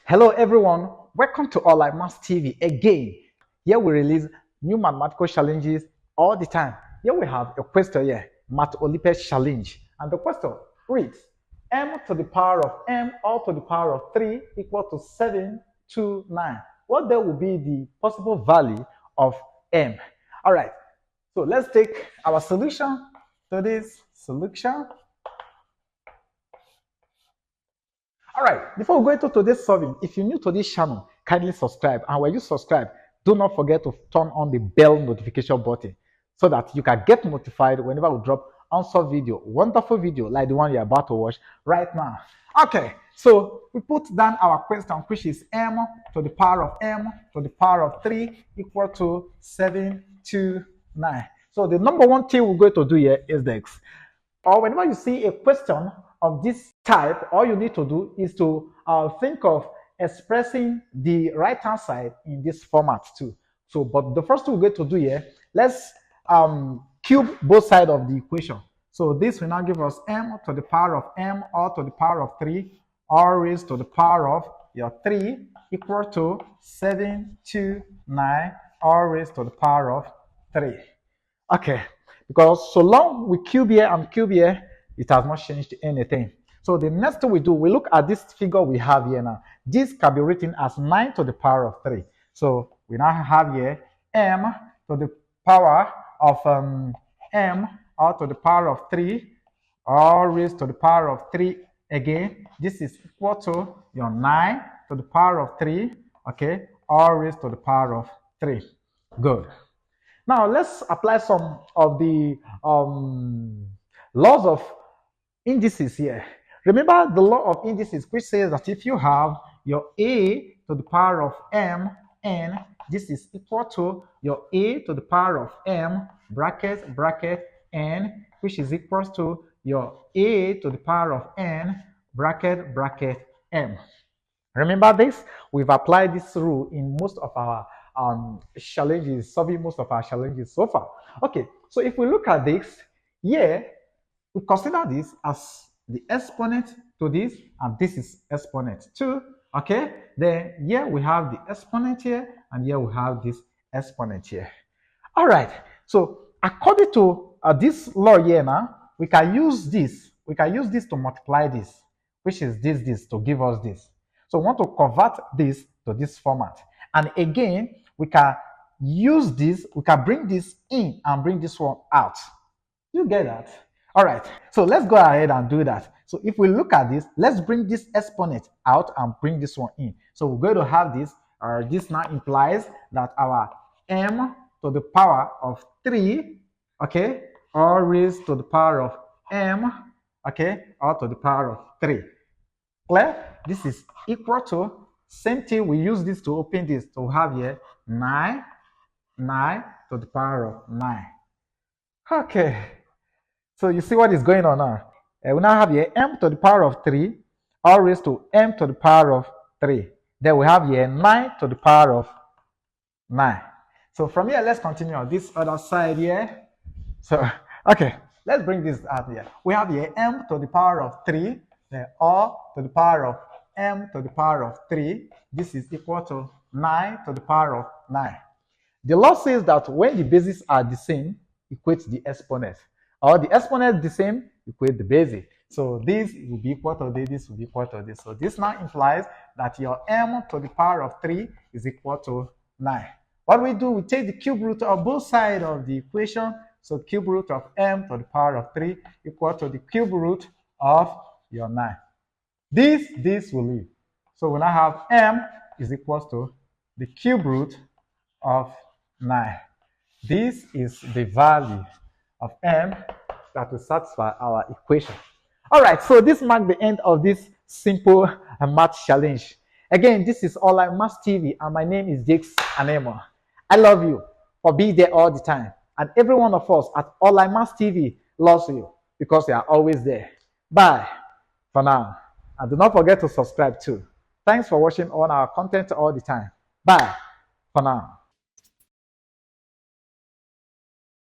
Hello everyone, welcome to Online Maths TV again. Here we release new mathematical challenges all the time. Here we have a question here, Math Olympiad challenge. And the question reads, m to the power of m all to the power of 3 equal to 7 to 9. What then will be the possible value of m? All right, so let's take our solution to this solution. All right, before we go into today's solving, if you're new to this channel, kindly subscribe. And when you subscribe, do not forget to turn on the bell notification button so that you can get notified whenever we drop unsolved video, wonderful video like the one you're about to watch right now. Okay, so we put down our question, which is m to the power of m to the power of 3 equal to 7 to 9. So the number one thing we're going to do here is this. Or whenever you see a question of this type, all you need to do is to think of expressing the right hand side in this format too. So, but the first thing we're going to do here, let's cube both sides of the equation. So this will now give us m to the power of m all to the power of 3 all raised to the power of your 3 equal to 7 to 9 all raised to the power of 3. Okay, because so long we cube here and cube here, it has not changed anything. So the next thing we do, we look at this figure we have here now. This can be written as 9 to the power of 3. So we now have here m to the power of m all to the power of 3 all raised to the power of 3 again. This is equal to your 9 to the power of 3, okay, all raised to the power of 3. Good. Now let's apply some of the laws of indices here. Remember the law of indices, which says that if you have your a to the power of m n, this is equal to your a to the power of m bracket bracket n, which is equal to your a to the power of n bracket bracket m. Remember this? We've applied this rule in most of our challenges, solving most of our challenges so far. Okay, so if we look at this, here we consider this as the exponent to this, and this is exponent 2. Okay, then here we have the exponent here, and here we have this exponent here. All right, so according to this law here now, we can use this. We can use this to multiply this, which is this to give us this. So we want to convert this to this format. And again, we can use this, we can bring this in and bring this one out. You get that? All right, so let's go ahead and do that. So if we look at this, let's bring this exponent out and bring this one in. So we're going to have this, this now implies that our m to the power of 3, okay, all raised to the power of m, okay, all to the power of 3. Clear? This is equal to, same thing, we use this to open this, to have here 9 to the power of 9. Okay, so you see what is going on now. We now have here m to the power of 3 all raised to m to the power of 3. Then we have here 9 to the power of 9. So from here, let's continue on this other side here. So, okay, let's bring this out here. We have here m to the power of 3, then all to the power of m to the power of 3. This is equal to 9 to the power of 9. The law says that when the bases are the same, equate the exponent. Or the exponent the same, equate the basis. So this will be equal to this, this will be equal to this. So this now implies that your m to the power of 3 is equal to 9. What we do, we take the cube root of both sides of the equation. So cube root of m to the power of 3 equal to the cube root of your 9. This will leave. So we now have m is equal to the cube root of 9. This is the value of m that will satisfy our equation. All right, so this marks the end of this simple math challenge. Again, this is Online Maths TV, and my name is Jakes Anemo. I love you for being there all the time, and every one of us at Online Maths TV loves you because you are always there. Bye for now, and do not forget to subscribe too. Thanks for watching all our content all the time. Bye for now.